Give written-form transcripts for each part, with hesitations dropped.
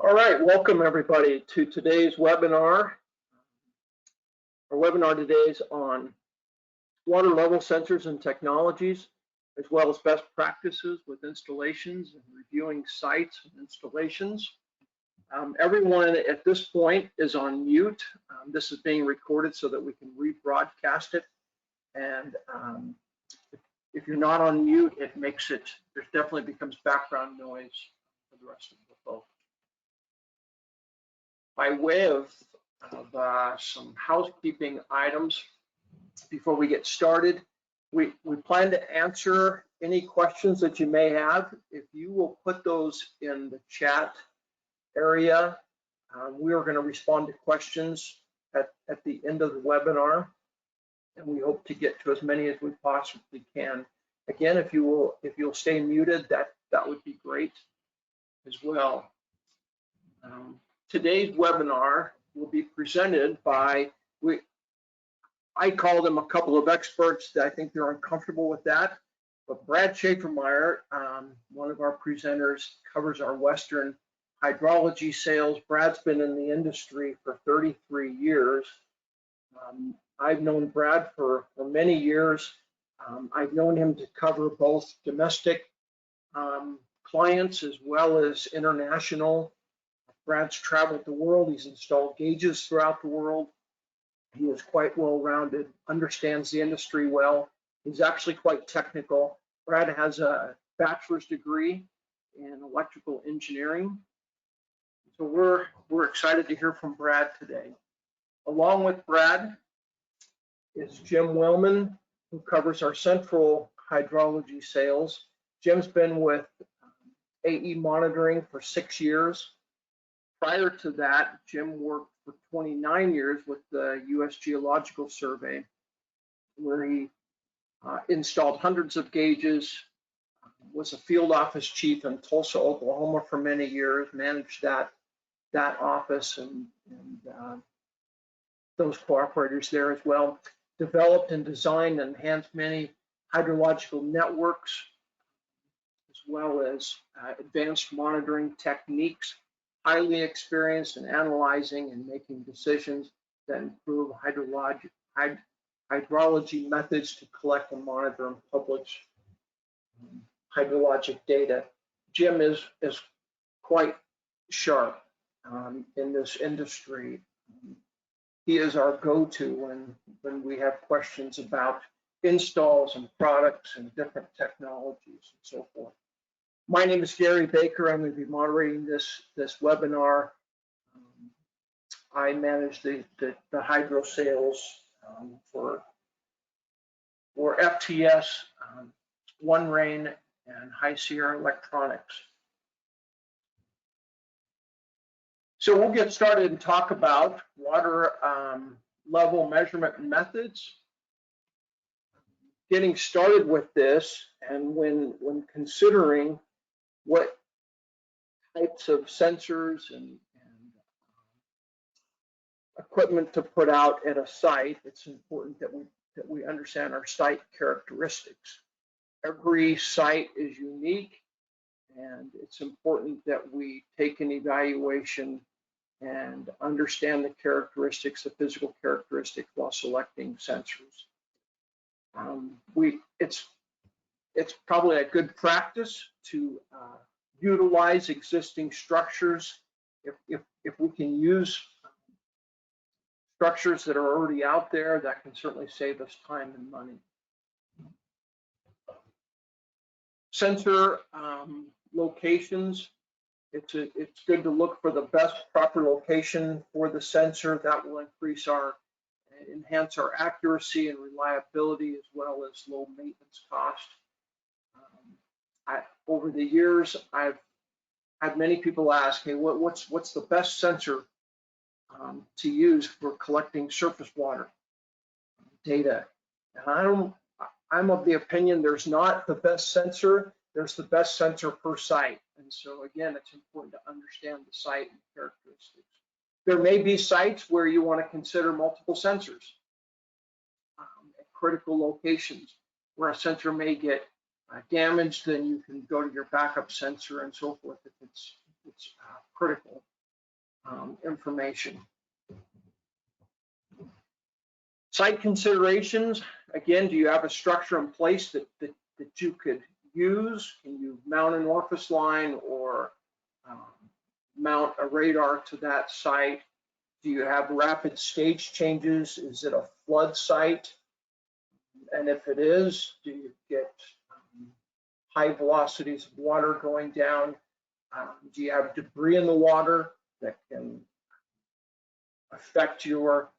All right, welcome everybody to today's webinar. Our webinar today is on water level sensors and technologies, as well as best practices with installations and reviewing sites and installations. Everyone at this point is on mute. This is being recorded so that we can rebroadcast it. And if you're not on mute, there definitely becomes background noise for the rest of the folks. By way of some housekeeping items before we get started, we plan to answer any questions that you may have. If you will put those in the chat area, we are going to respond to questions at the end of the webinar, and we hope to get to as many as we possibly can. Again, if you'll stay muted, that would be great as well. Today's webinar will be presented by, I call them a couple of experts that I think they're uncomfortable with that, but Brad Schaefermeyer, one of our presenters, covers our Western hydrology sales. Brad's been in the industry for 33 years. I've known Brad for many years. I've known him to cover both domestic clients as well as international. Brad's traveled the world. He's installed Gages throughout the world. He is quite well-rounded, understands the industry well. He's actually quite technical. Brad has a bachelor's degree in electrical engineering. So we're excited to hear from Brad today. Along with Brad is Jim Wellman, who covers our central hydrology sales. Jim's been with AE Monitoring for 6 years. Prior to that, Jim worked for 29 years with the U.S. Geological Survey, where he installed hundreds of gauges, was a field office chief in Tulsa, Oklahoma for many years, managed that office and those cooperators there as well, developed and designed and enhanced many hydrological networks, as well as advanced monitoring techniques, highly experienced in analyzing and making decisions that improve hydrology methods to collect and monitor and publish hydrologic data. Jim is quite sharp in this industry. He is our go-to when we have questions about installs and products and different technologies and so forth. My name is Gary Baker. I'm going to be moderating this webinar. I manage the hydro sales for FTS, One Rain, and High Sierra Electronics. So we'll get started and talk about water level measurement methods. Getting started with this, and when considering what types of sensors and equipment to put out at a site, it's important that we understand our site characteristics. Every site is unique, and it's important that we take an evaluation and understand the characteristics, the physical characteristics, while selecting sensors. It's probably a good practice to utilize existing structures. If we can use structures that are already out there, that can certainly save us time and money. Sensor locations. It's good to look for the best proper location for the sensor. That will enhance our accuracy and reliability, as well as low maintenance cost. Over the years, I've had many people ask, hey, what's the best sensor to use for collecting surface water data? And I'm of the opinion there's not the best sensor, there's the best sensor per site. And so again, it's important to understand the site and characteristics. There may be sites where you want to consider multiple sensors at critical locations where a sensor may get damaged. Then you can go to your backup sensor and so forth if it's critical. information. Site considerations, again, do you have a structure in place that you could use? Can you mount an Orifice line or mount a radar to that site? Do you have rapid stage changes? Is it a flood site? And if it is, do you get high velocities of water going down? Do you have debris in the water that can affect your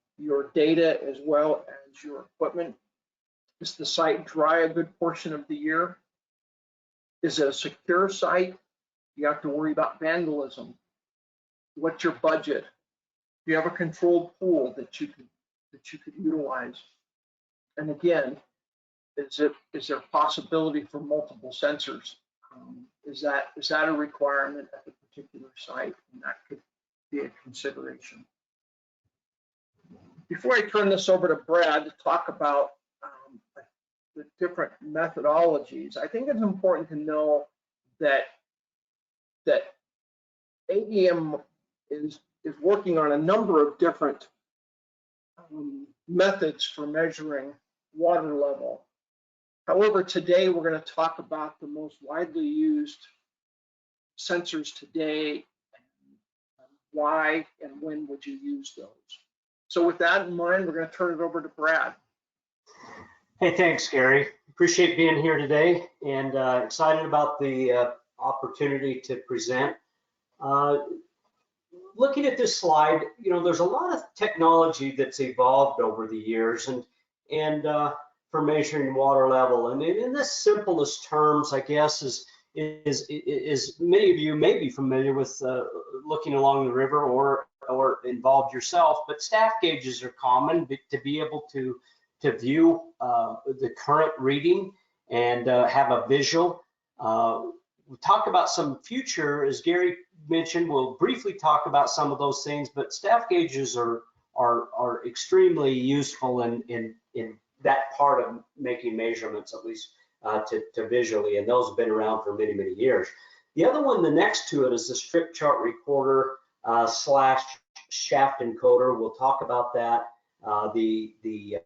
data as well as your equipment? Is the site dry a good portion of the year? Is it a secure site? You have to worry about vandalism. What's your budget? Do you have a controlled pool that you could utilize? And again, is there possibility for multiple sensors? Is that a requirement at the particular site? And that could be a consideration. Before I turn this over to Brad to talk about the different methodologies, I think it's important to know that AEM is working on a number of different methods for measuring water level. However, today we're going to talk about the most widely used sensors today, and why and when would you use those. So with that in mind, we're going to turn it over to Brad. Hey, thanks, Gary. Appreciate being here today, and excited about the opportunity to present. Looking at this slide, you know, there's a lot of technology that's evolved over the years, and for measuring water level. And in the simplest terms, I guess, is many of you may be familiar with looking along the river or involved yourself, but staff gauges are common to be able to view the current reading and have a visual. We'll talk about some future, as Gary mentioned. We'll briefly talk about some of those things, but staff gauges are extremely useful in that part of making measurements, at least to visually, and those have been around for many, many years. The other one, the next to it, is the strip chart recorder slash shaft encoder. We'll talk about that. The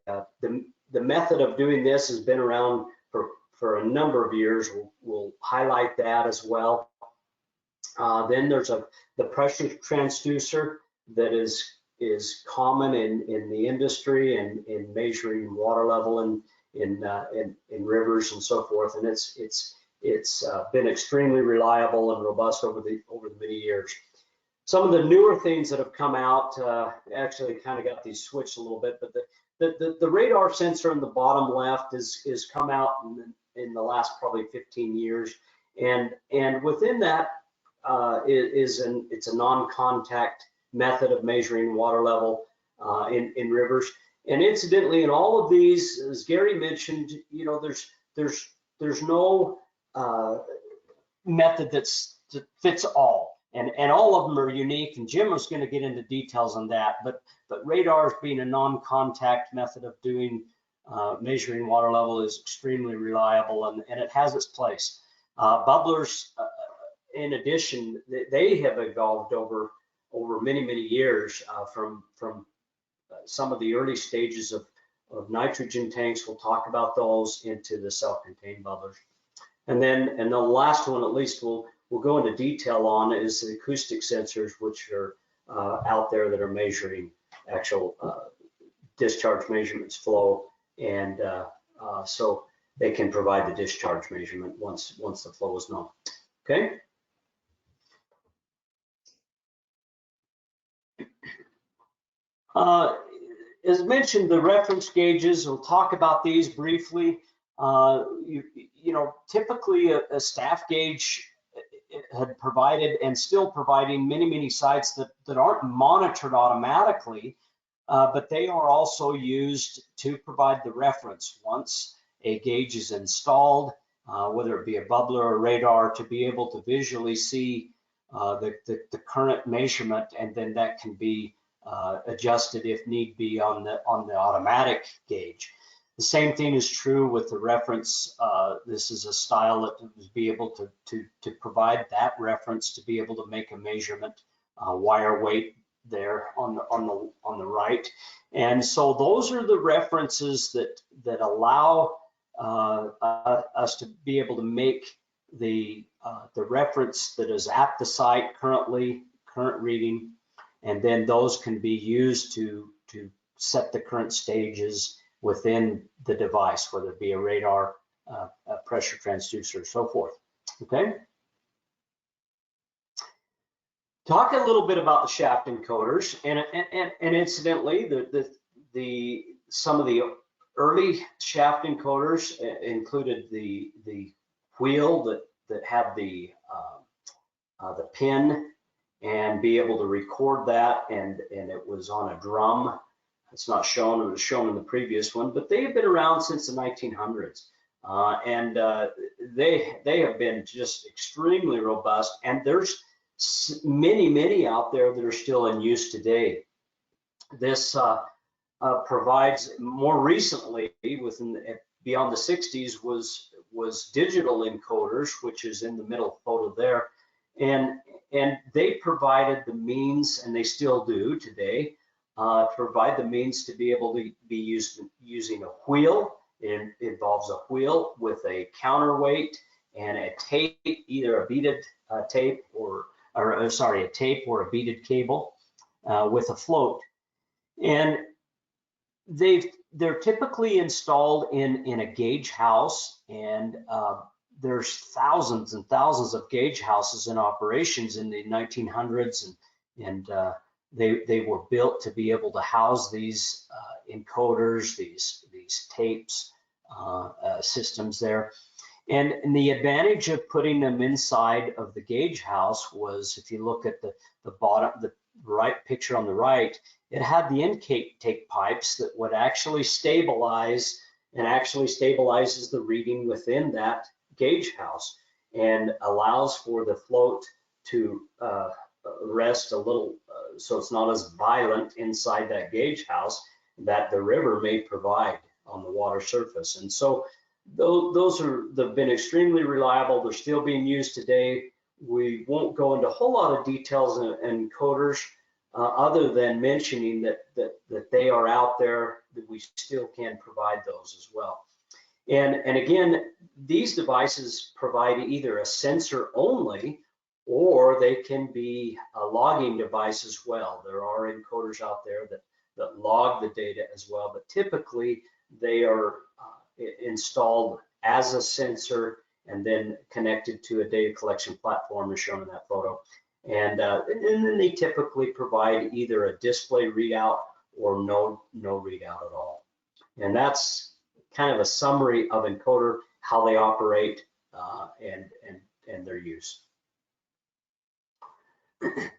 method of doing this has been around for a number of years. We'll highlight that as well. Then there's the pressure transducer that is common in the industry and in measuring water level in rivers and so forth, and it's been extremely reliable and robust over the many years. Some of the newer things that have come out actually kind of got these switched a little bit, but the radar sensor in the bottom left is come out in the last probably 15 years, and within that it's a non-contact method of measuring water level in rivers. And incidentally, in all of these, as Gary mentioned, you know, there's no method that fits all, and all of them are unique. And Jim was going to get into details on that. But radars being a non-contact method of doing measuring water level is extremely reliable, and it has its place. Bubblers, in addition, they have evolved over many years from some of the early stages of nitrogen tanks. We'll talk about those into the self-contained bubblers. And the last one, at least we'll go into detail on, is the acoustic sensors, which are out there that are measuring actual discharge measurements flow, and so they can provide the discharge measurement once the flow is known. Okay. As mentioned, the reference gauges, we'll talk about these briefly. You know, typically a staff gauge had provided and still providing many sites that aren't monitored automatically, but they are also used to provide the reference once a gauge is installed, whether it be a bubbler or radar, to be able to visually see the current measurement, and then that can be adjusted if need be on the automatic gauge. The same thing is true with the reference. This is a style that would be able to provide that reference to be able to make a measurement wire weight there on the right. And so those are the references that allow us to be able to make the reference that is at the site current reading, and then those can be used to set the current stages within the device, whether it be a radar, a pressure transducer, so forth. Okay. Talk a little bit about the shaft encoders, and incidentally, some of the early shaft encoders included the wheel that had the pin and be able to record that, and it was on a drum. It's not shown, it was shown in the previous one, but they have been around since the 1900s. And they have been just extremely robust, and there's many out there that are still in use today. This provides, more recently, beyond the 60s, was digital encoders, which is in the middle photo there, and they provided the means, and they still do today, provide the means to be able to be used using a wheel. It involves a wheel with a counterweight and a tape, either a beaded tape a tape or a beaded cable with a float. And they're typically installed in a gauge house, and there's thousands and thousands of gauge houses in operations in the 1900s, and they were built to be able to house these encoders, these tapes, systems there. And the advantage of putting them inside of the gauge house was, if you look at the bottom, the right picture on the right, it had the intake pipes that would actually stabilize, and actually stabilizes the reading within that gauge house, and allows for the float to rest a little, so it's not as violent inside that gauge house that the river may provide on the water surface. And so they've been extremely reliable. They're still being used today. We won't go into a whole lot of details in encoders, other than mentioning that they are out there, that we still can provide those as well. And again, these devices provide either a sensor only, or they can be a logging device as well. There are encoders out there that log the data as well, but typically they are installed as a sensor and then connected to a data collection platform as shown in that photo. And then they typically provide either a display readout or no readout at all. And that's kind of a summary of encoder, how they operate, and their use.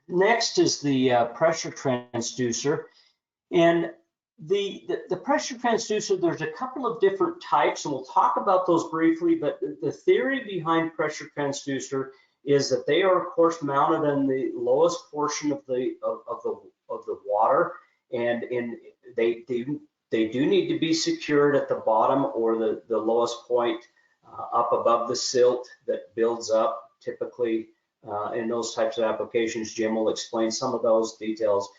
Next is the pressure transducer. And the pressure transducer, there's a couple of different types, and we'll talk about those briefly, but the theory behind pressure transducer is that they are, of course, mounted in the lowest portion of the water, and they do need to be secured at the bottom or the lowest point up above the silt that builds up typically in those types of applications. Jim will explain some of those details.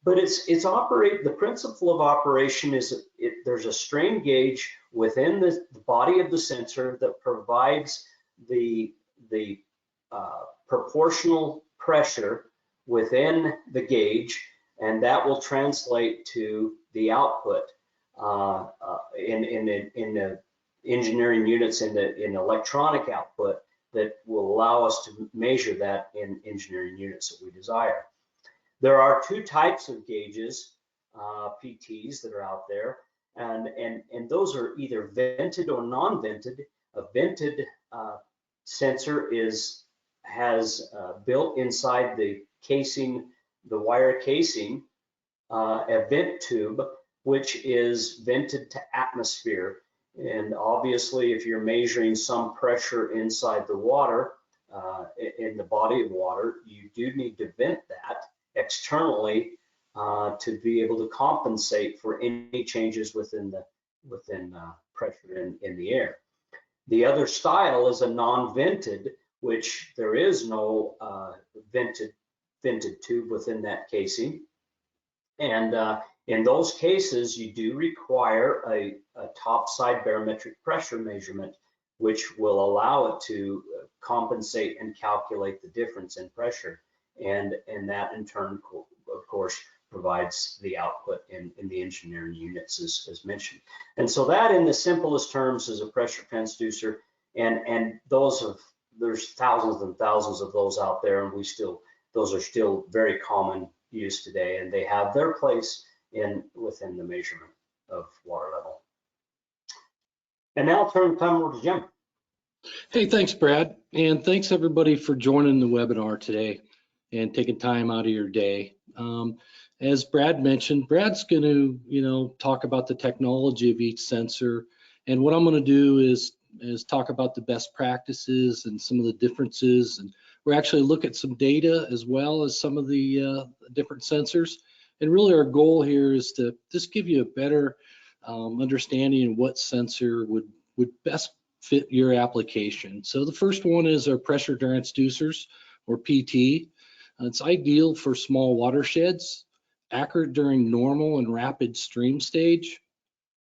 But the principle of operation is there's a strain gauge within the body of the sensor that provides the proportional pressure within the gauge, and that will translate to the output in the engineering units, in electronic output that will allow us to measure that in engineering units that we desire. There are two types of gauges, PTs, that are out there, and those are either vented or non-vented. A vented sensor has built inside the casing, the wire casing, a vent tube, which is vented to atmosphere. And obviously, if you're measuring some pressure inside the water, in the body of water, you do need to vent that externally to be able to compensate for any changes within pressure in the air. The other style is a non-vented, which there is no vented vented tube within that casing. And in those cases, you do require a topside barometric pressure measurement, which will allow it to compensate and calculate the difference in pressure. And that in turn, of course, provides the output in the engineering units as mentioned. And so that in the simplest terms is a pressure transducer. And there's thousands and thousands of those out there, and those are still very common use today, and they have their place within the measurement of water level. And now I'll turn the time over to Jim. Hey, thanks, Brad. And thanks everybody for joining the webinar today and taking time out of your day. As Brad mentioned, Brad's going to, talk about the technology of each sensor. And what I'm going to do is talk about the best practices and some of the differences. And we're actually look at some data as well as some of the different sensors. And really our goal here is to just give you a better understanding of what sensor would best fit your application. So the first one is our pressure transducers, or PT. It's ideal for small watersheds, accurate during normal and rapid stream stage,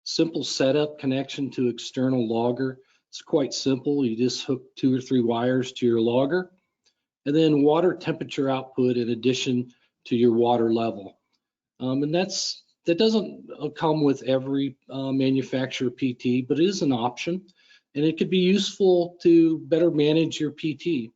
simple setup, connection to external logger. It's quite simple. You just hook 2 or 3 wires to your logger, and then water temperature output in addition to your water level. And that doesn't come with every manufacturer PT, but it is an option, and it could be useful to better manage your PT.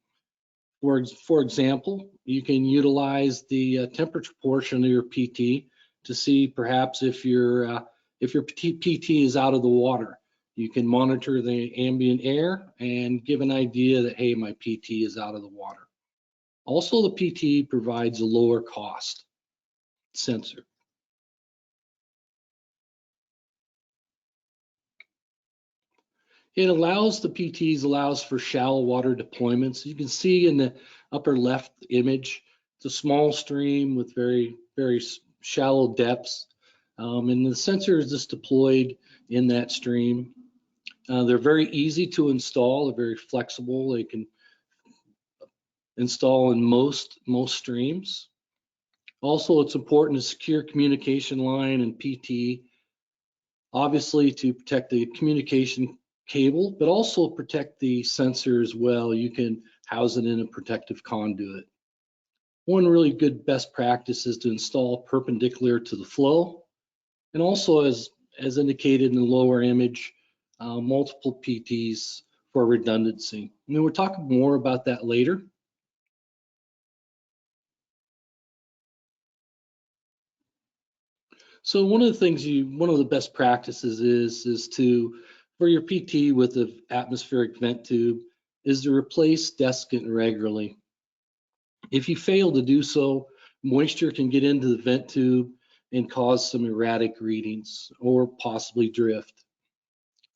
For example, you can utilize the temperature portion of your PT to see perhaps if your PT is out of the water. You can monitor the ambient air and give an idea that, hey, my PT is out of the water. Also, the PT provides a lower cost sensor. It allows the PTs allows for shallow water deployments. You can see in the upper left image, it's a small stream with very, very shallow depths. And the sensor is just deployed in that stream. They're very easy to install. They're very flexible. They can install in most streams. Also, it's important to secure communication line and PT, obviously to protect the communication cable, but also protect the sensor as well. You can house it in a protective conduit. One really good best practice is to install perpendicular to the flow, and also as indicated in the lower image, multiple PTs for redundancy. I mean, we'll talk more about that later. So one of the best practices is to, for your PT with the atmospheric vent tube, is to replace desiccant regularly. If you fail to do so, moisture can get into the vent tube and cause some erratic readings or possibly drift.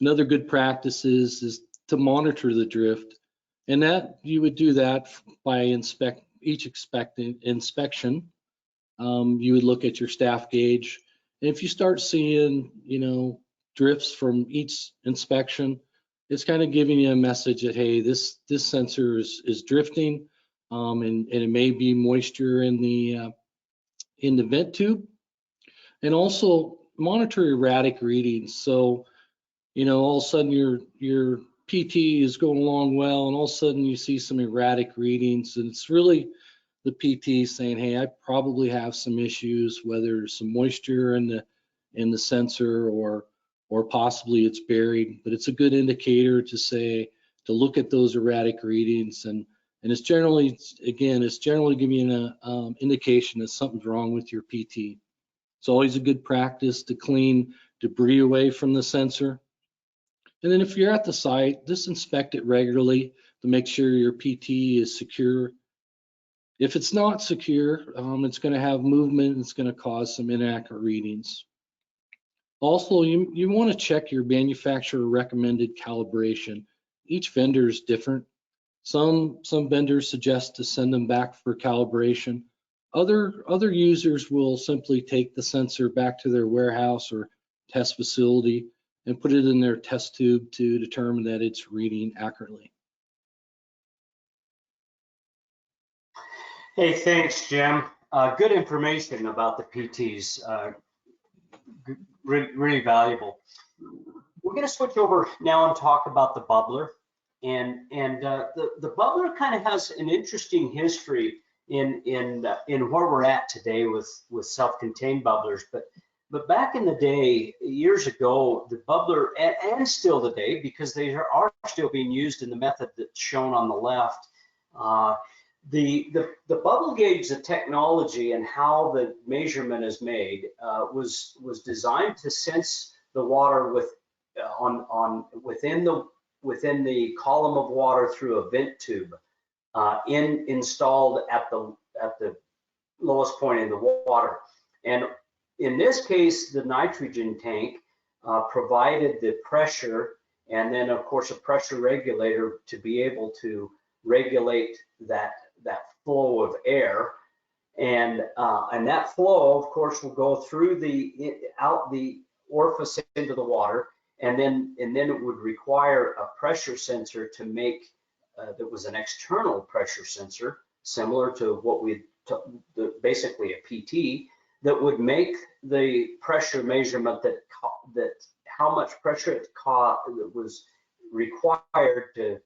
Another good practice is to monitor the drift, and that you would do that by each inspection. You would look at your staff gauge. And if you start seeing, drifts from each inspection, it's kind of giving you a message that, hey, this sensor is drifting, and it may be moisture in the vent tube. And also monitor erratic readings. So, all of a sudden your PT is going along well, and all of a sudden you see some erratic readings, and it's really the PT saying, hey, I probably have some issues, whether there's some moisture in the sensor or possibly it's buried. But it's a good indicator to look at those erratic readings, and it's generally giving you an indication that something's wrong with your PT. It's always a good practice to clean debris away from the sensor. And then if you're at the site, just inspect it regularly to make sure your PT is secure. If it's not secure, it's going to have movement, and it's going to cause some inaccurate readings. Also, you want to check your manufacturer recommended calibration. Each vendor is different. Some vendors suggest to send them back for calibration. Other users will simply take the sensor back to their warehouse or test facility and put it in their test tube to determine that it's reading accurately. Hey, thanks, Jim. Good information about the PTs. Really valuable. We're going to switch over now and talk about the bubbler. The bubbler kind of has an interesting history in where we're at today with self-contained bubblers. But back in the day, years ago, the bubbler, and still today, because they are still being used in the method that's shown on the left, the bubble gauge, the technology and how the measurement is made was designed to sense the water within the column of water through a vent tube installed at the lowest point in the water. And in this case, the nitrogen tank provided the pressure, and then of course a pressure regulator to be able to regulate that flow of air, and that flow, of course, will go through out the orifice into the water, and then it would require a pressure sensor to make that was an external pressure sensor, similar to what basically a PT, that would make the pressure measurement that how much pressure it was required to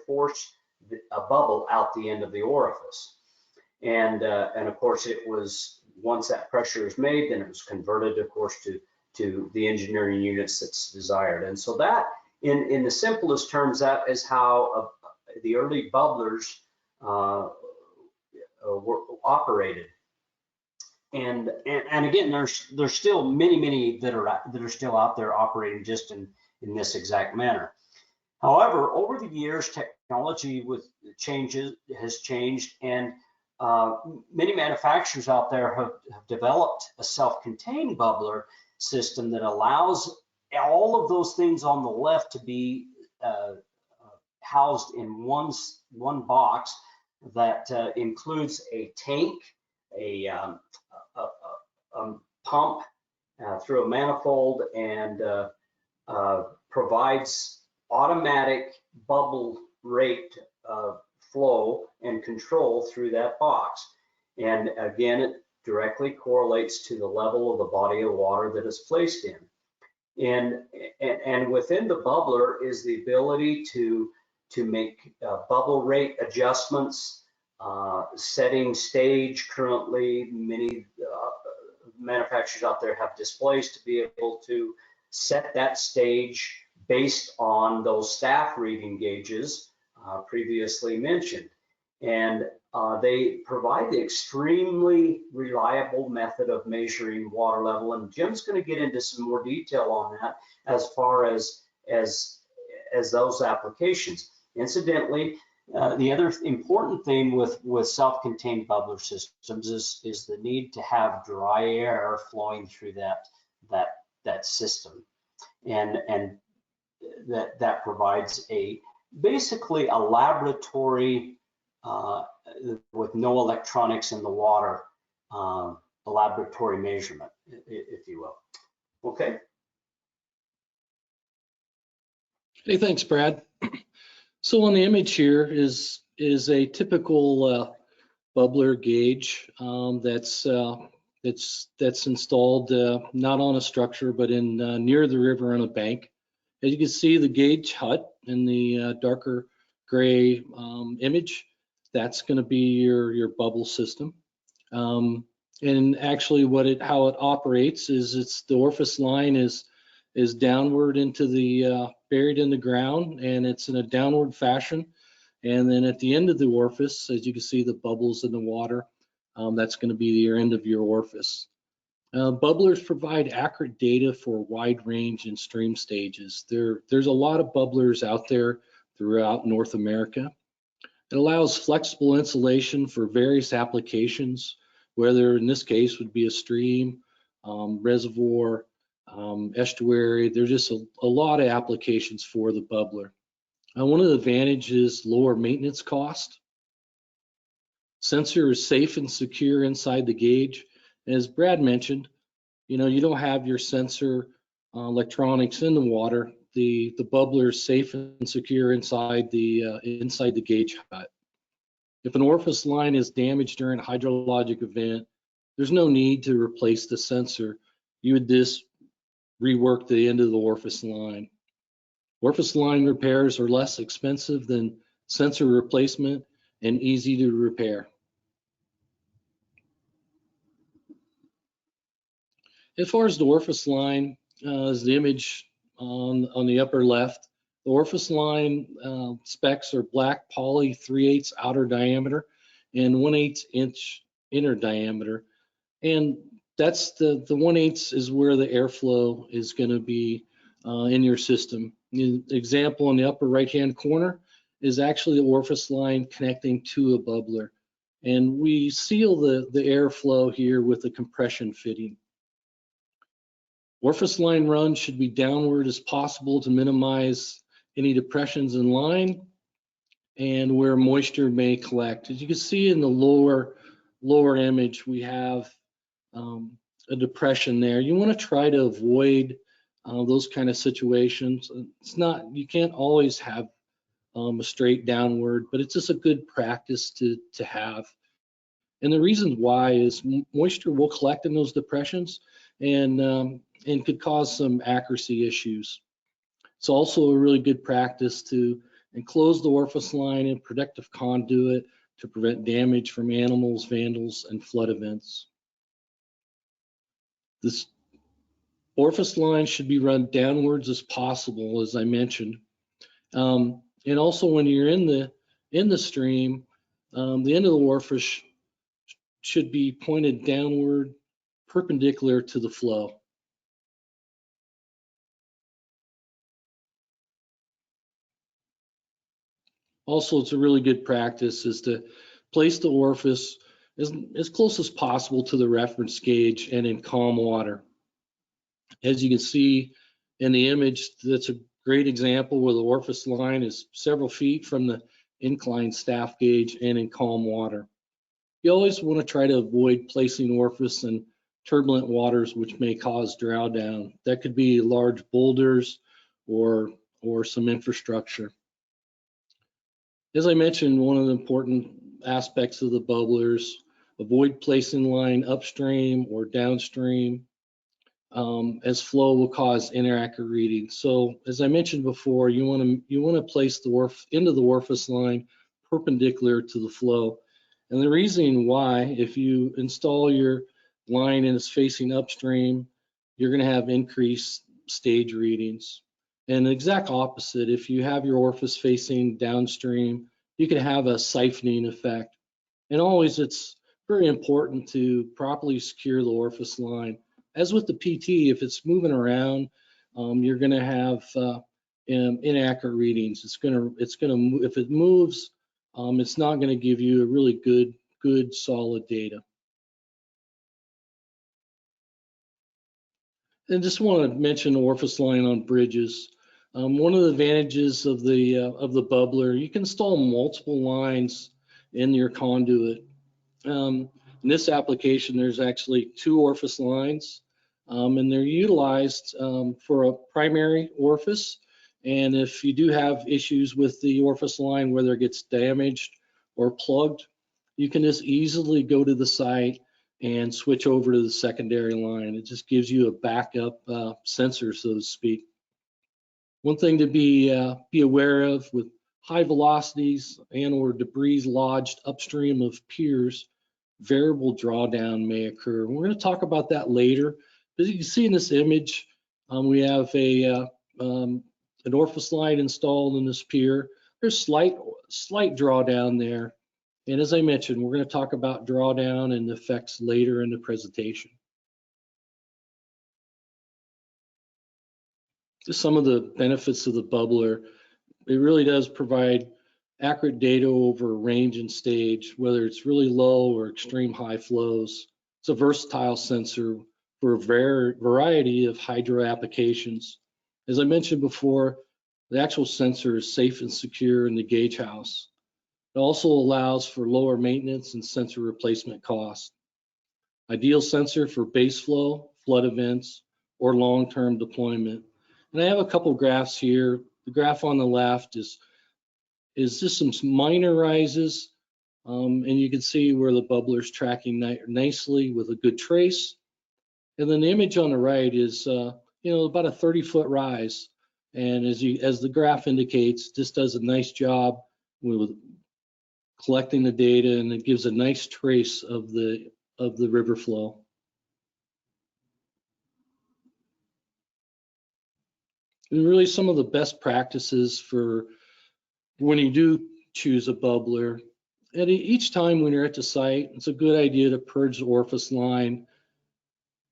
force a bubble out the end of the orifice. And of course, it was, once that pressure is made, then it was converted, of course, to the engineering units that's desired. And so that, in the simplest terms, that is how the early bubblers were operated. And again, there's still many that are still out there operating just in this exact manner. However, over the years, technology has changed, and many manufacturers out there have developed a self-contained bubbler system that allows all of those things on the left to be housed in one box that includes a tank, a pump through a manifold, and provides automatic bubble rate flow and control through that box. And again, it directly correlates to the level of the body of water that is placed in. And within the bubbler is the ability to make bubble rate adjustments, setting stage. Currently, many manufacturers out there have displays to be able to set that stage based on those staff reading gauges previously mentioned. And they provide the extremely reliable method of measuring water level. And Jim's going to get into some more detail on that as far as those applications. Incidentally, the other important thing with self-contained bubbler systems is the need to have dry air flowing through that system, and that provides basically a laboratory with no electronics in the water, a laboratory measurement, if you will. Okay. Hey, thanks, Brad. So on the image here is a typical bubbler gauge that's installed not on a structure, but in near the river on a bank. As you can see, the gauge hut in the darker gray image, that's going to be your bubble system. And actually, how it operates is the orifice line is downward into the buried in the ground, and it's in a downward fashion. And then at the end of the orifice, as you can see, the bubbles in the water, that's going to be your end of your orifice. Bubblers provide accurate data for a wide range in stream stages. There's a lot of bubblers out there throughout North America. It allows flexible insulation for various applications, whether in this case would be a stream, reservoir, estuary. There's just a lot of applications for the bubbler. One of the advantages is lower maintenance cost. Sensor is safe and secure inside the gauge. As Brad mentioned, you don't have your sensor electronics in the water. The bubbler is safe and secure inside the gauge hut. If an orifice line is damaged during a hydrologic event, there's no need to replace the sensor. You would just rework the end of the orifice line. Orifice line repairs are less expensive than sensor replacement and easy to repair. As far as the orifice line, is the image on the upper left. The orifice line specs are black poly 3/8 outer diameter and 1/8 inch inner diameter. And that's the 1/8 is where the airflow is going to be in your system. The example in the upper right-hand corner is actually the orifice line connecting to a bubbler. And we seal the airflow here with a compression fitting. Orifice line run should be downward as possible to minimize any depressions in line and where moisture may collect. As you can see in the lower image, we have a depression there. You want to try to avoid those kind of situations. You can't always have a straight downward, but it's just a good practice to have. And the reason why is moisture will collect in those depressions and could cause some accuracy issues. It's also a really good practice to enclose the orifice line in protective conduit to prevent damage from animals, vandals, and flood events. This orifice line should be run downwards as possible, as I mentioned. And also when you're in the stream, the end of the orifice should be pointed downward, perpendicular to the flow. Also, it's a really good practice is to place the orifice as close as possible to the reference gauge and in calm water. As you can see in the image, that's a great example where the orifice line is several feet from the inclined staff gauge and in calm water. You always want to try to avoid placing orifice in turbulent waters which may cause drawdown. That could be large boulders or some infrastructure. As I mentioned, one of the important aspects of the bubblers, avoid placing line upstream or downstream as flow will cause inaccurate readings. So as I mentioned before, you want to place the into the orifice line perpendicular to the flow. And the reason why, if you install your line and it's facing upstream, you're going to have increased stage readings. And the exact opposite, if you have your orifice facing downstream, you can have a siphoning effect. And always it's very important to properly secure the orifice line. As with the PT, if it's moving around, you're going to have inaccurate readings. If it moves, it's not going to give you a really good solid data. And just want to mention the orifice line on bridges. One of the advantages of the bubbler, you can install multiple lines in your conduit. In this application, there's actually 2 orifice lines, and they're utilized for a primary orifice. And if you do have issues with the orifice line, whether it gets damaged or plugged, you can just easily go to the site and switch over to the secondary line. It just gives you a backup sensor, so to speak. One thing to be aware of with high velocities and or debris lodged upstream of piers, variable drawdown may occur. We're going to talk about that later. As you can see in this image, we have an orifice line installed in this pier. There's slight drawdown there. And as I mentioned, we're going to talk about drawdown and the effects later in the presentation. Just some of the benefits of the bubbler. It really does provide accurate data over range and stage, whether it's really low or extreme high flows. It's a versatile sensor for a variety of hydro applications. As I mentioned before, the actual sensor is safe and secure in the gauge house. It also allows for lower maintenance and sensor replacement costs. Ideal sensor for base flow, flood events, or long-term deployment. And I have a couple graphs here. The graph on the left is just some minor rises and you can see where the bubbler is tracking nicely with a good trace. And then the image on the right is, about a 30-foot rise. And as the graph indicates, this does a nice job with collecting the data, and it gives a nice trace of the river flow. And really, some of the best practices for when you do choose a bubbler, and each time when you're at the site, it's a good idea to purge the orifice line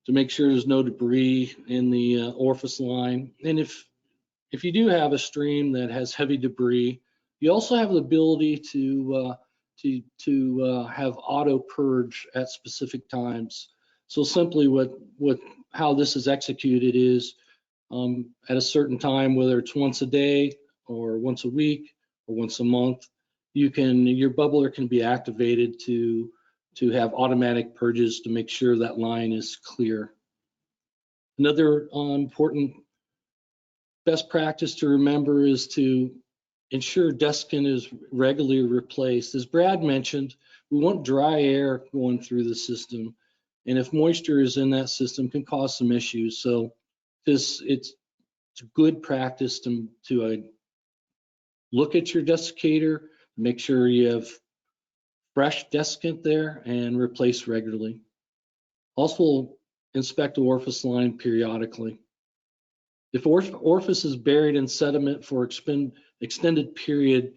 to make sure there's no debris in the orifice line. And if you do have a stream that has heavy debris, you also have the ability to have auto purge at specific times. So simply how this is executed is at a certain time, whether it's once a day or once a week or once a month, your bubbler can be activated to have automatic purges to make sure that line is clear. Another important best practice to remember is to ensure desiccant is regularly replaced. As Brad mentioned, we want dry air going through the system, and if moisture is in that system, can cause some issues. So it's good practice to look at your desiccator, make sure you have fresh desiccant there, and replace regularly. Also, inspect the orifice line periodically. If orifice is buried in sediment for extended period,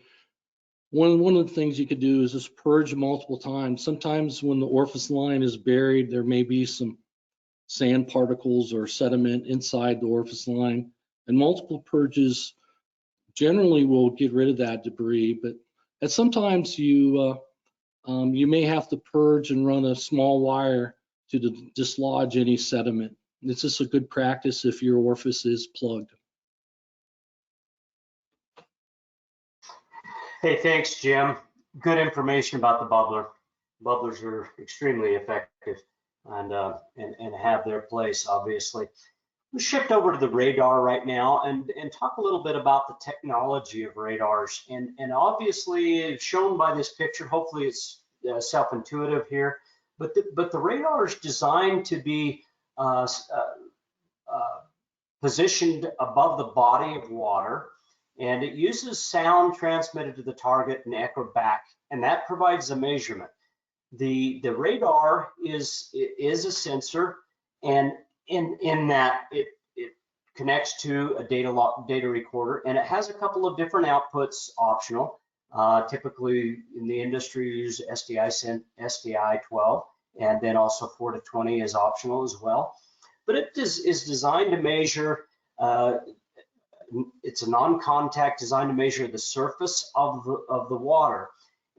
one of the things you could do is just purge multiple times. Sometimes when the orifice line is buried, there may be some sand particles or sediment inside the orifice line, and multiple purges generally will get rid of that debris. But sometimes you may have to purge and run a small wire to dislodge any sediment. It's just a good practice if your orifice is plugged. Hey, thanks, Jim. Good information about the bubbler. Bubblers are extremely effective and have their place, obviously. We'll shift over to the radar right now and talk a little bit about the technology of radars. And obviously, it's shown by this picture. Hopefully, it's self-intuitive here. But the radar is designed to be positioned above the body of water, and it uses sound transmitted to the target and echoed back, and that provides a measurement. The radar is a sensor, and in that it connects to a data recorder, and it has a couple of different outputs optional. Typically in the industry, you use SDI 12, and then also 4 to 20 is optional as well. But it is designed to measure, it's a non-contact designed to measure the surface of the water.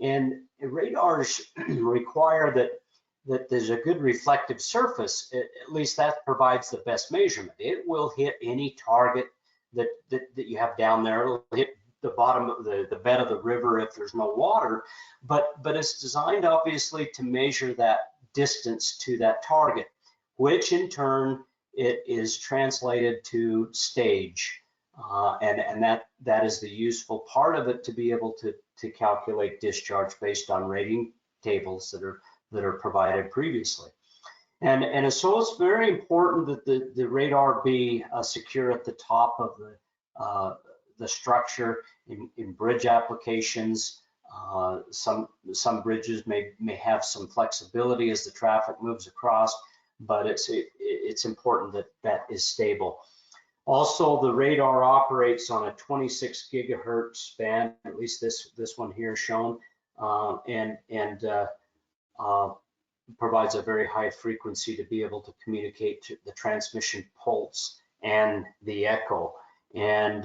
And radars require that there's a good reflective surface. At least that provides the best measurement. It will hit any target that you have down there. It'll hit the bottom of the bed of the river if there's no water, but it's designed obviously to measure that distance to that target, which in turn it is translated to stage, and that is the useful part of it, to be able to calculate discharge based on rating tables that are provided previously. And so it's very important that the radar be secure at the top of the structure. In bridge applications, some bridges may have some flexibility as the traffic moves across, but it's important that is stable. Also, the radar operates on a 26 gigahertz band, at least this one here shown, and provides a very high frequency to be able to communicate to the transmission pulse and the echo. And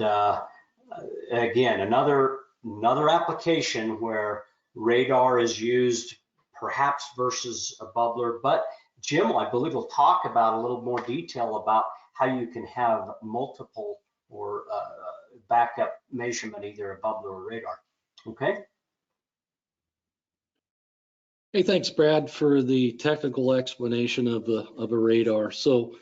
again, another application where radar is used perhaps versus a bubbler, but Jim, I believe, will talk about a little more detail about how you can have multiple or backup measurement, either a bubbler or radar. Okay. Hey, thanks, Brad, for the technical explanation of a radar. So,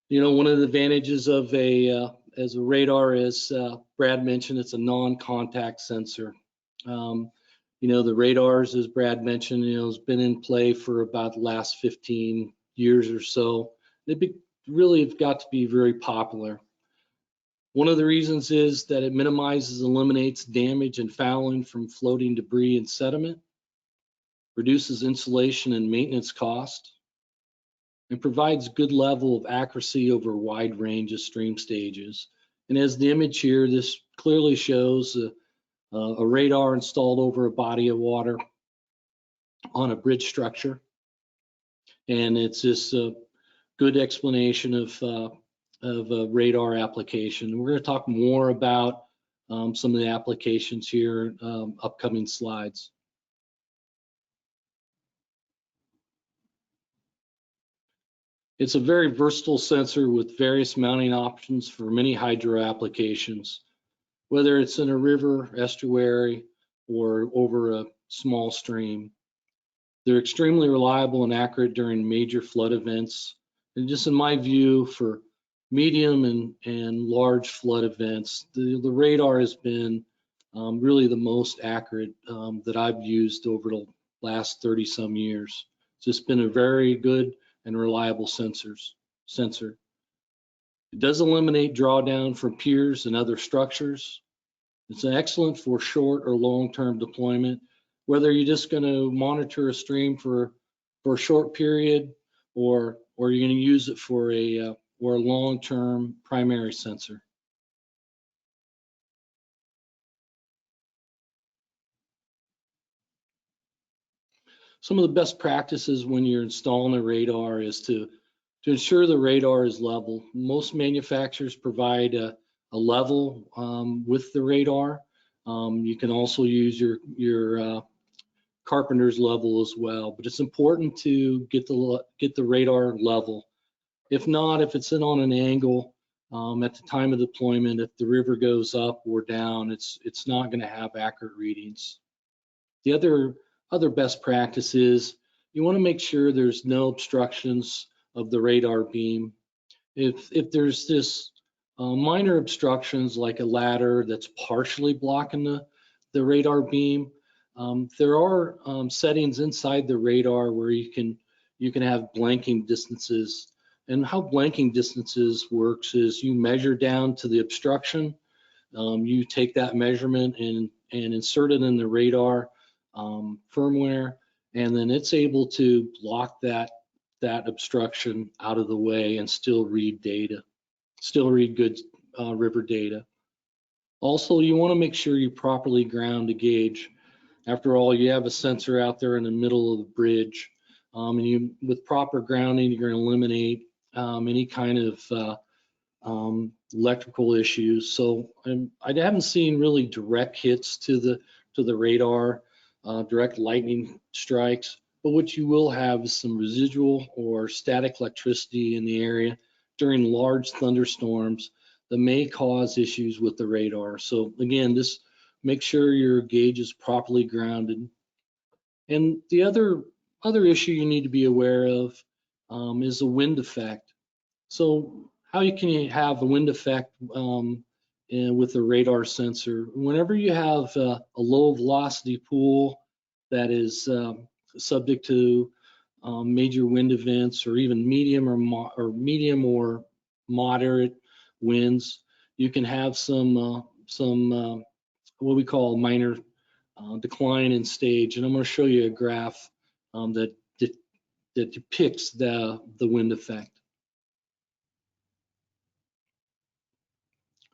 one of the advantages of as a radar is, Brad mentioned, it's a non-contact sensor. The radars, as Brad mentioned, has been in play for about the last 15 years or so. They really have got to be very popular. One of the reasons is that it minimizes, eliminates damage and fouling from floating debris and sediment, reduces insulation and maintenance cost, and provides good level of accuracy over a wide range of stream stages. And as the image here, this clearly shows a radar installed over a body of water on a bridge structure. And it's just a good explanation of a radar application. We're going to talk more about some of the applications here in upcoming slides. It's a very versatile sensor with various mounting options for many hydro applications, whether it's in a river, estuary, or over a small stream. They're extremely reliable and accurate during major flood events. And just in my view, for medium and large flood events, the radar has been really the most accurate that I've used over the last 30 some years. It's just been a very good and reliable sensor. It does eliminate drawdown from piers and other structures. It's excellent for short or long-term deployment, whether you're just going to monitor a stream for a short period or you're going to use it for a long-term primary sensor. Some of the best practices when you're installing a radar is to ensure the radar is level. Most manufacturers provide a level with the radar. You can also use your carpenter's level as well, but it's important to get the radar level. If not, if it's in on an angle at the time of deployment, if the river goes up or down, it's not going to have accurate readings. The other best practice is you want to make sure there's no obstructions of the radar beam. If there's this minor obstructions like a ladder that's partially blocking the radar beam, there are settings inside the radar where you can have blanking distances. And how blanking distances works is you measure down to the obstruction. You take that measurement and insert it in the radar firmware, and then it's able to block that obstruction out of the way and still read data, still read good river data. Also, you want to make sure you properly ground a gauge. After all, you have a sensor out there in the middle of the bridge, and with proper grounding, you're going to eliminate any kind of electrical issues. So I haven't seen really direct hits to the radar, direct lightning strikes, but what you will have is some residual or static electricity in the area during large thunderstorms that may cause issues with the radar. So again, just make sure your gauge is properly grounded. And the other issue you need to be aware of is the wind effect. So how can you have a wind effect with a radar sensor? Whenever you have a low velocity pool that is subject to major wind events, or even medium or moderate winds, you can have some what we call minor decline in stage. And I'm going to show you a graph that depicts the wind effect.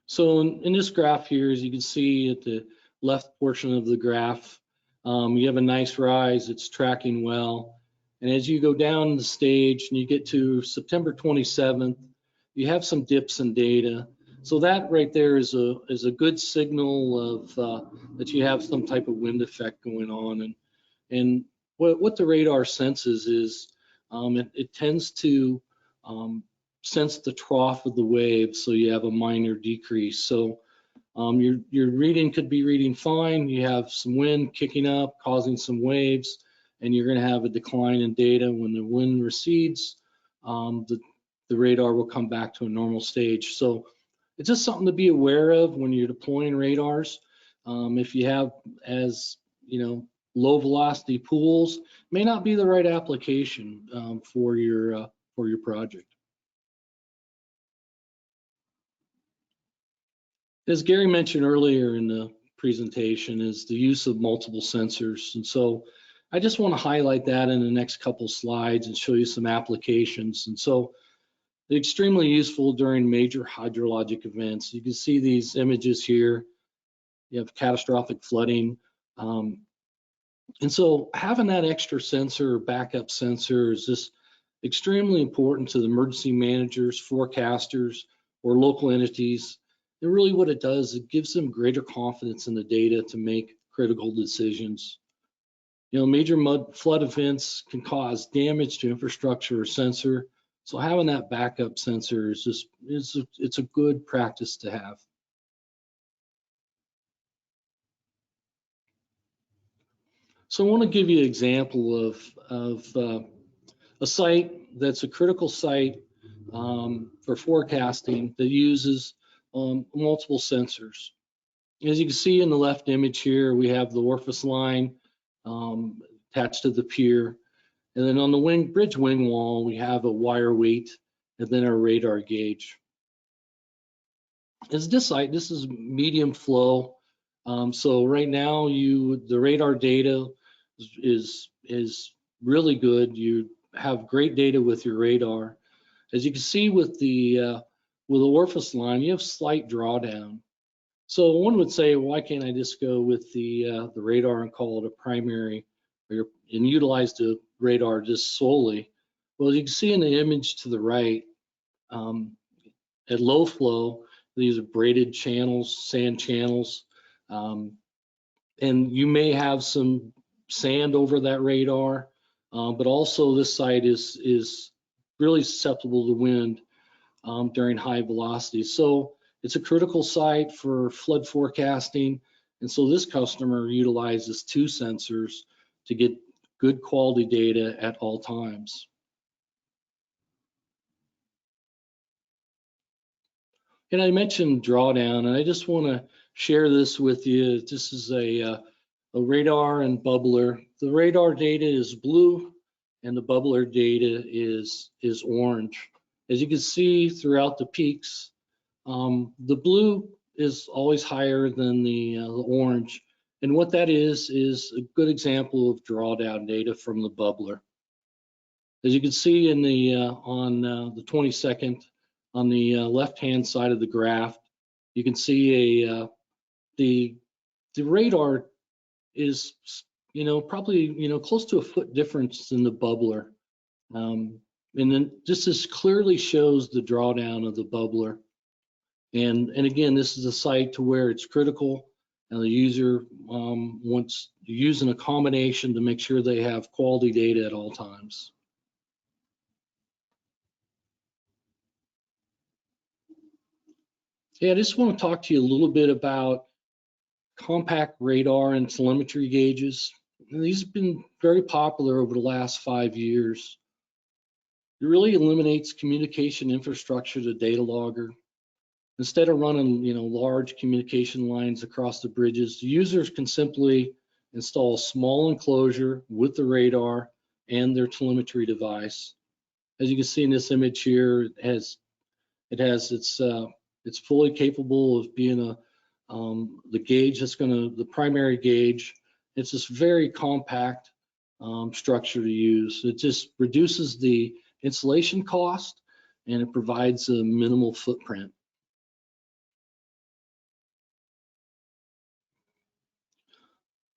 So in this graph here, as you can see at the left portion of the graph, you have a nice rise, it's tracking well. And as you go down the stage and you get to September 27th, you have some dips in data. So that right there is a good signal of that you have some type of wind effect going on. And what the radar senses is it tends to sense the trough of the wave, so you have a minor decrease. So your reading could be reading fine. You have some wind kicking up, causing some waves, and you're going to have a decline in data. When the wind recedes, the radar will come back to a normal stage. So it's just something to be aware of when you're deploying radars. If you have, as you know, low velocity pools may not be the right application for your project. As Gary mentioned earlier in the presentation, is the use of multiple sensors. And so I just want to highlight that in the next couple slides and show you some applications. And so they're extremely useful during major hydrologic events. You can see these images here. You have catastrophic flooding. And so having that extra sensor or backup sensor is just extremely important to the emergency managers, forecasters, or local entities. And really what it does, it gives them greater confidence in the data to make critical decisions. You know, major flood events can cause damage to infrastructure or sensor. So having that backup sensor is just, it's a good practice to have. So I want to give you an example of a site that's a critical site for forecasting that uses multiple sensors. As you can see in the left image here, we have the Orifice line attached to the pier. And then on the bridge wing wall, we have a wire weight and then our radar gauge. As this site, this is medium flow. So right now, the radar data is really good. You have great data with your radar. As you can see with the Orifice line, you have slight drawdown. So one would say, why can't I just go with the radar and call it a primary, and utilize the radar just solely? Well, you can see in the image to the right, at low flow, these are braided channels, sand channels, and you may have some sand over that radar, but also this site is really susceptible to wind during high velocity. So it's a critical site for flood forecasting, and so this customer utilizes 2 sensors to get good quality data at all times. And I mentioned drawdown, and I just want to share this with you. This is a radar and bubbler. The radar data is blue, and the bubbler data is orange. As you can see throughout the peaks, the blue is always higher than the orange, and what that is a good example of drawdown data from the bubbler. As you can see in the on the 22nd, on the left-hand side of the graph, you can see the radar is probably close to a foot difference in the bubbler, and then this clearly shows the drawdown of the bubbler. And again, this is a site to where it's critical, and the user wants using a combination to make sure they have quality data at all times. Yeah, I just want to talk to you a little bit about compact radar and telemetry gauges. And these have been very popular over the last 5 years. It really eliminates communication infrastructure to data logger. Instead of running, large communication lines across the bridges, the users can simply install a small enclosure with the radar and their telemetry device. As you can see in this image here, it's fully capable of being the gauge the primary gauge. It's this very compact structure to use. It just reduces the installation cost, and it provides a minimal footprint.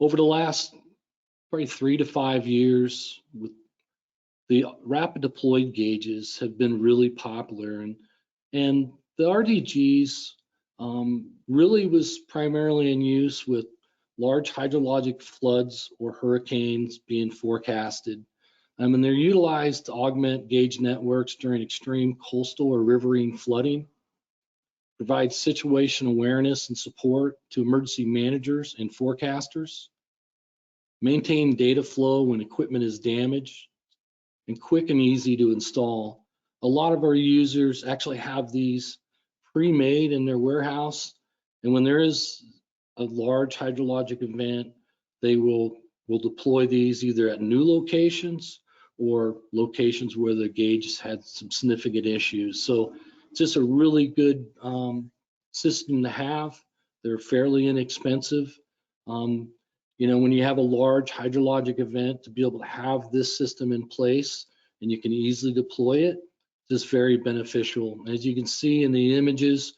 Over the last probably 3 to 5 years, the rapid deployed gauges have been really popular, and the RDGs really was primarily in use with large hydrologic floods or hurricanes being forecasted. And they're utilized to augment gauge networks during extreme coastal or riverine flooding, provide situation awareness and support to emergency managers and forecasters, maintain data flow when equipment is damaged, and quick and easy to install. A lot of our users actually have these pre-made in their warehouse, and when there is a large hydrologic event, they will we'll deploy these either at new locations or locations where the gauge has had some significant issues. So it's just a really good system to have. They're fairly inexpensive. You know, when you have a large hydrologic event, to be able to have this system in place and you can easily deploy it, is very beneficial. As you can see in the images,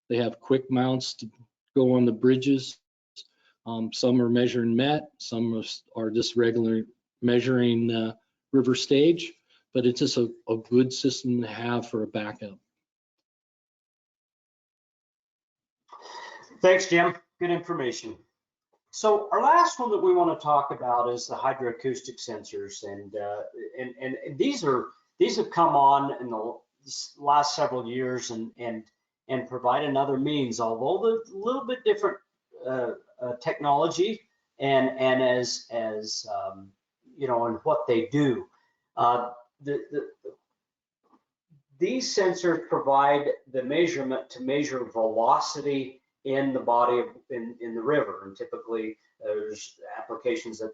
they have quick mounts to go on the bridges. Some are measuring met, some are just regular measuring river stage, but it's just a good system to have for a backup. Thanks, Jim. Good information. So our last one that we want to talk about is the hydroacoustic sensors, and these have come on in the last several years and provide another means, although they're a little bit different technology and as you know, and what they do. These sensors provide the measurement to measure velocity in the body of in the river, and typically there's applications that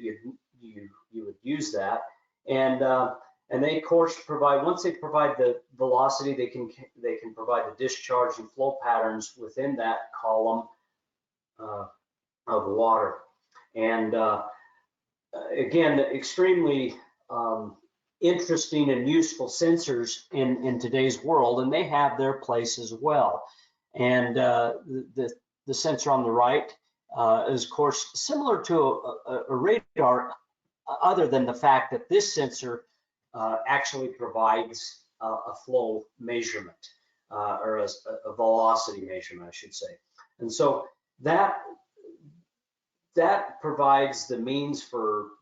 you would use that, and they of course provide, once they provide the velocity, they can provide the discharge and flow patterns within that column of water. And again, extremely interesting and useful sensors in today's world, and they have their place as well. And the sensor on the right is, of course, similar to a radar, other than the fact that this sensor actually provides a flow measurement, or a velocity measurement, I should say. And so that provides the means for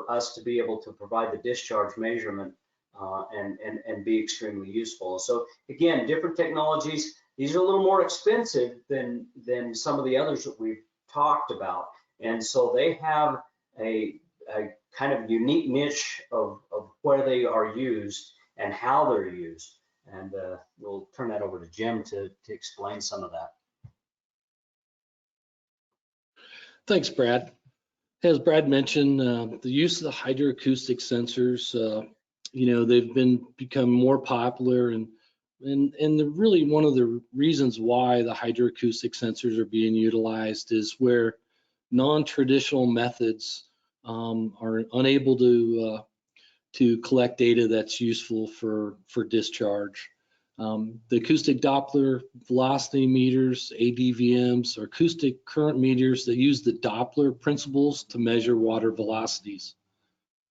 us to be able to provide the discharge measurement and be extremely useful. So again, different technologies. These are a little more expensive than some of the others that we've talked about, and so they have a kind of unique niche of where they are used and how they're used. And we'll turn that over to Jim to explain some of that. Thanks, Brad. As Brad mentioned, the use of the hydroacoustic sensors, you know, they've become more popular, and really one of the reasons why the hydroacoustic sensors are being utilized is where non-traditional methods are unable to collect data that's useful for discharge. The acoustic Doppler velocity meters, ADVMs, are acoustic current meters that use the Doppler principles to measure water velocities.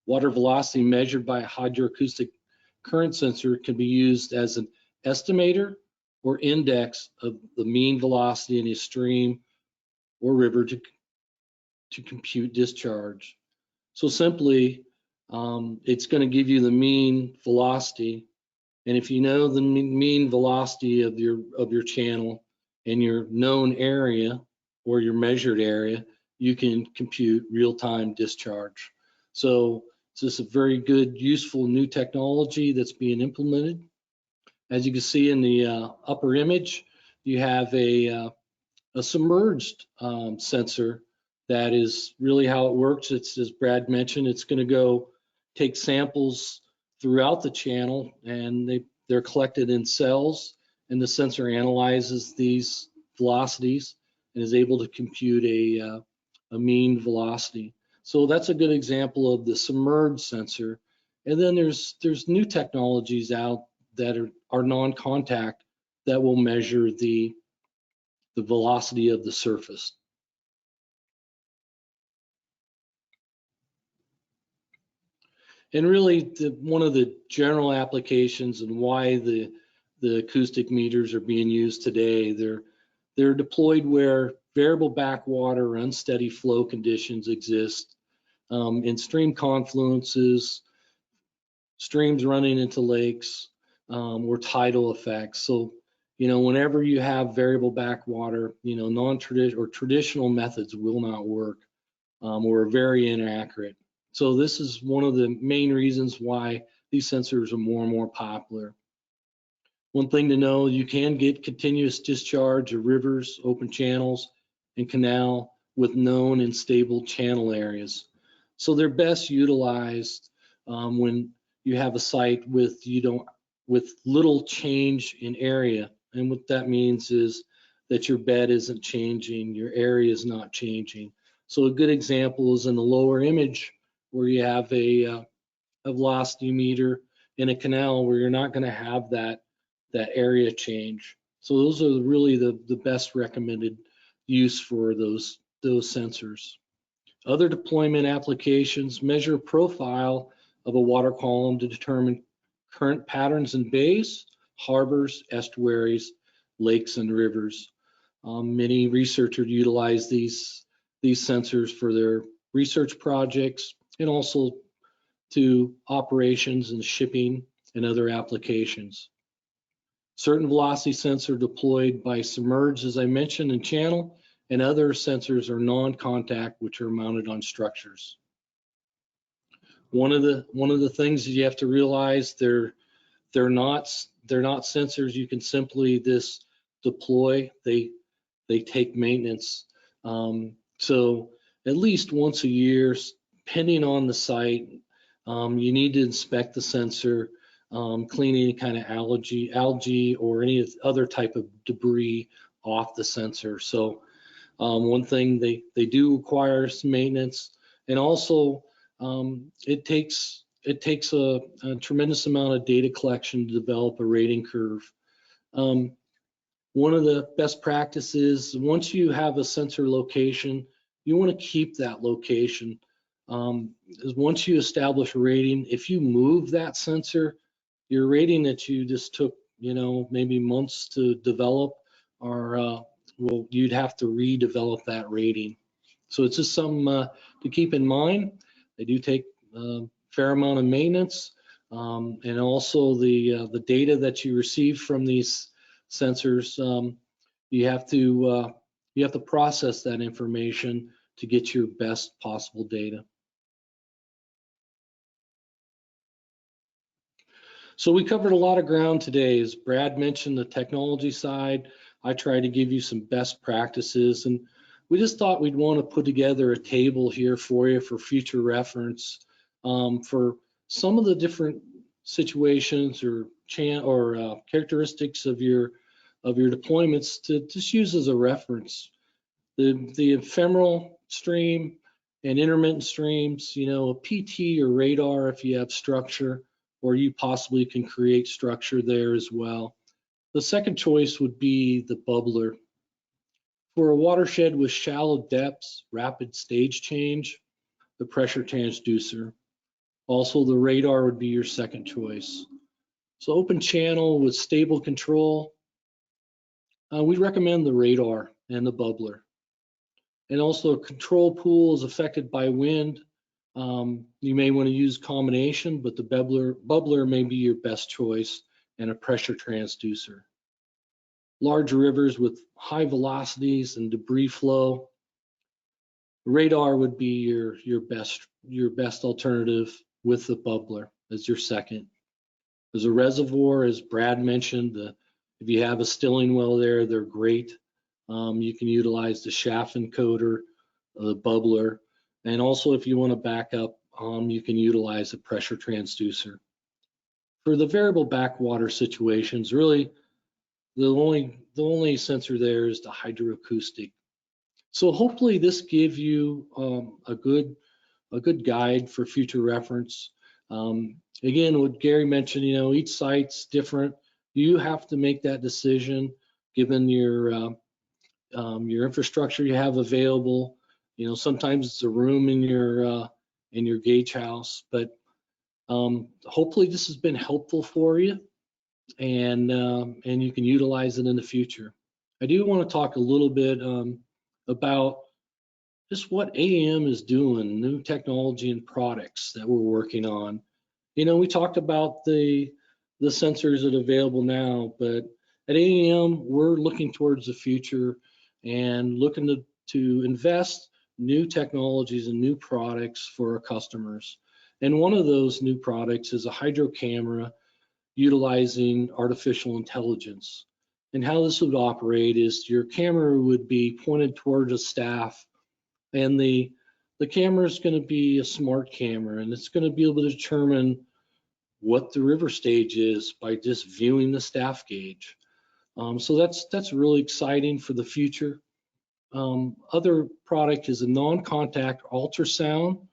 Water velocity measured by a hydroacoustic current sensor can be used as an estimator or index of the mean velocity in a stream or river to compute discharge. So simply, it's going to give you the mean velocity, and if you know the mean velocity of your channel and your known area or your measured area, you can compute real-time discharge. So it's just a very good, useful new technology that's being implemented. As you can see in the upper image, you have a submerged sensor. That is really how it works. It's, as Brad mentioned, it's going to go take samples throughout the channel, and they're collected in cells, and the sensor analyzes these velocities and is able to compute a mean velocity. So that's a good example of the submerged sensor. And then there's new technologies out that are non-contact that will measure the velocity of the surface. And really, one of the general applications and why the acoustic meters are being used today, they're deployed where variable backwater or unsteady flow conditions exist, in stream confluences, streams running into lakes, or tidal effects. So, you know, whenever you have variable backwater, you know, non-traditional or traditional methods will not work, or are very inaccurate. So this is one of the main reasons why these sensors are more and more popular. One thing to know, you can get continuous discharge of rivers, open channels, and canal with known and stable channel areas. So they're best utilized when you have a site with little change in area. And what that means is that your bed isn't changing, your area is not changing. So a good example is in the lower image where you have a velocity meter in a canal where you're not going to have that area change. So those are really the best recommended use for those sensors. Other deployment applications measure profile of a water column to determine current patterns in bays, harbors, estuaries, lakes, and rivers. Many researchers utilize these sensors for their research projects and also to operations and shipping and other applications. Certain velocity sensors deployed by submerged, as I mentioned, in channel, and other sensors are non-contact, which are mounted on structures. One of the things that you have to realize, they're not sensors you can simply just deploy. They take maintenance. So at least once a year, depending on the site, you need to inspect the sensor, clean any kind of algae or any other type of debris off the sensor. So one thing they do require some maintenance, and also it takes a tremendous amount of data collection to develop a rating curve. One of the best practices, once you have a sensor location, you want to keep that location. Is once you establish a rating, if you move that sensor, your rating that you just took, maybe months to develop, or well, you'd have to redevelop that rating. So it's just something to keep in mind. They do take a fair amount of maintenance, and also the data that you receive from these sensors, you have to process that information to get your best possible data. So we covered a lot of ground today. As Brad mentioned, the technology side, I tried to give you some best practices, and we just thought we'd want to put together a table here for you for future reference for some of the different situations or characteristics of your deployments to just use as a reference. The ephemeral stream and intermittent streams, a PT or radar if you have structure, or you possibly can create structure there as well. The second choice would be the bubbler. For a watershed with shallow depths, rapid stage change, the pressure transducer. Also, the radar would be your second choice. So open channel with stable control, we recommend the radar and the bubbler. And also a control pool is affected by wind. You may want to use combination, but the bubbler may be your best choice, and a pressure transducer. Large rivers with high velocities and debris flow, radar would be your best alternative, with the bubbler as your second. There's a reservoir, as Brad mentioned. If you have a stilling well there, they're great. You can utilize the shaft encoder, the bubbler, and also if you want to back up, you can utilize a pressure transducer. For the variable backwater situations, really the only sensor there is the hydroacoustic. So hopefully this gives you a good guide for future reference. Again, what Gary mentioned, each site's different. You have to make that decision given your infrastructure you have available. Sometimes it's a room in your gauge house, but hopefully this has been helpful for you, and you can utilize it in the future. I do want to talk a little bit about just what AAM is doing, new technology and products that we're working on. We talked about the sensors that are available now, but at AAM, we're looking towards the future and looking to invest new technologies and new products for our customers. And one of those new products is a hydro camera utilizing artificial intelligence. And how this would operate is your camera would be pointed toward a staff And the camera is going to be a smart camera, and it's going to be able to determine what the river stage is by just viewing the staff gauge. So that's really exciting for the future. Other product is a non-contact ultrasound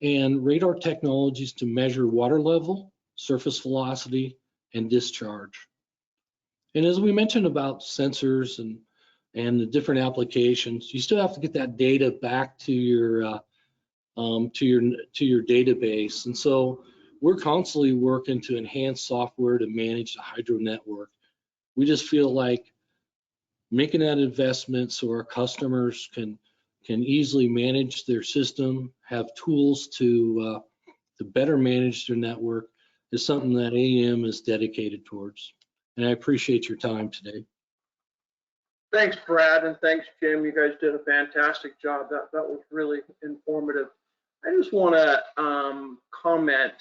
and radar technologies to measure water level, surface velocity, and discharge. And as we mentioned about sensors and the different applications, you still have to get that data back to your database. And so we're constantly working to enhance software to manage the hydro network. We just feel like making that investment so our customers can easily manage their system, have tools to better manage their network, is something that AEM is dedicated towards. And I appreciate your time today. Thanks, Brad, and thanks, Jim. You guys did a fantastic job. That was really informative. I just want to comment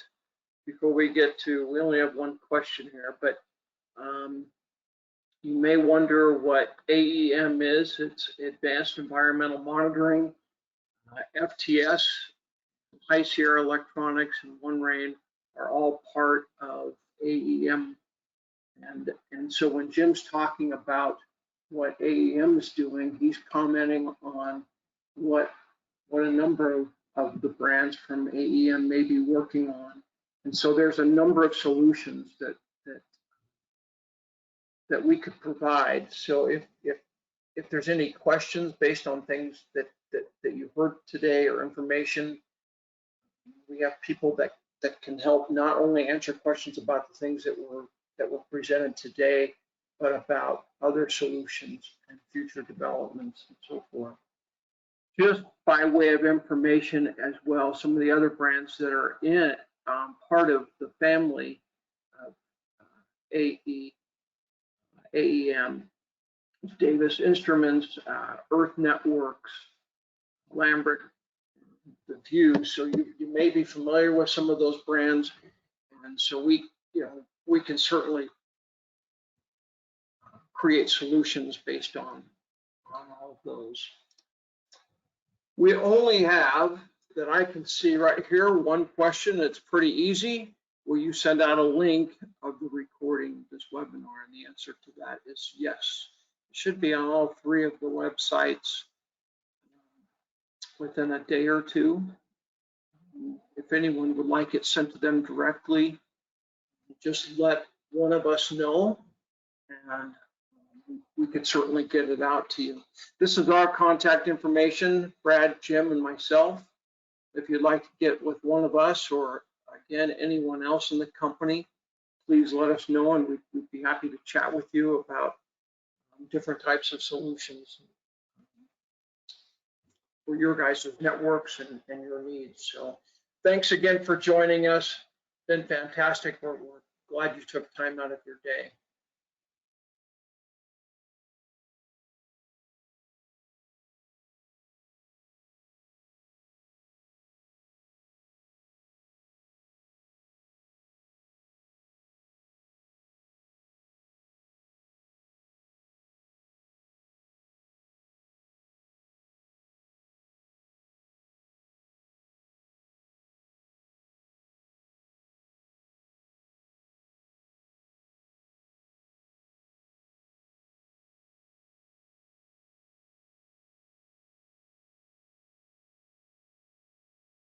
before we get to, we only have one question here, but you may wonder what AEM is. It's Advanced Environmental Monitoring. FTS, High Sierra Electronics, and One Rain are all part of AEM. And so when Jim's talking about what AEM is doing, he's commenting on what a number of the brands from AEM may be working on. And so there's a number of solutions that we could provide. So if there's any questions based on things that you heard today or information, we have people that can help not only answer questions about the things that were presented today, but about other solutions and future developments and so forth. Just by way of information as well, some of the other brands that are in part of the family of AEM, Davis Instruments, Earth Networks, Lambert, the View. So you may be familiar with some of those brands, and so we can certainly create solutions based on all of those. We only have, that I can see right here, one question that's pretty easy. Will you send out a link of the recording of this webinar? And the answer to that is yes. It should be on all three of the websites within a day or two. If anyone would like it sent to them directly, just let one of us know, and we could certainly get it out to you. This is our contact information, Brad, Jim, and myself. If you'd like to get with one of us or, again, anyone else in the company, please let us know, and we'd be happy to chat with you about different types of solutions for your guys' networks and your needs. So thanks again for joining us. Been fantastic. We're glad you took time out of your day.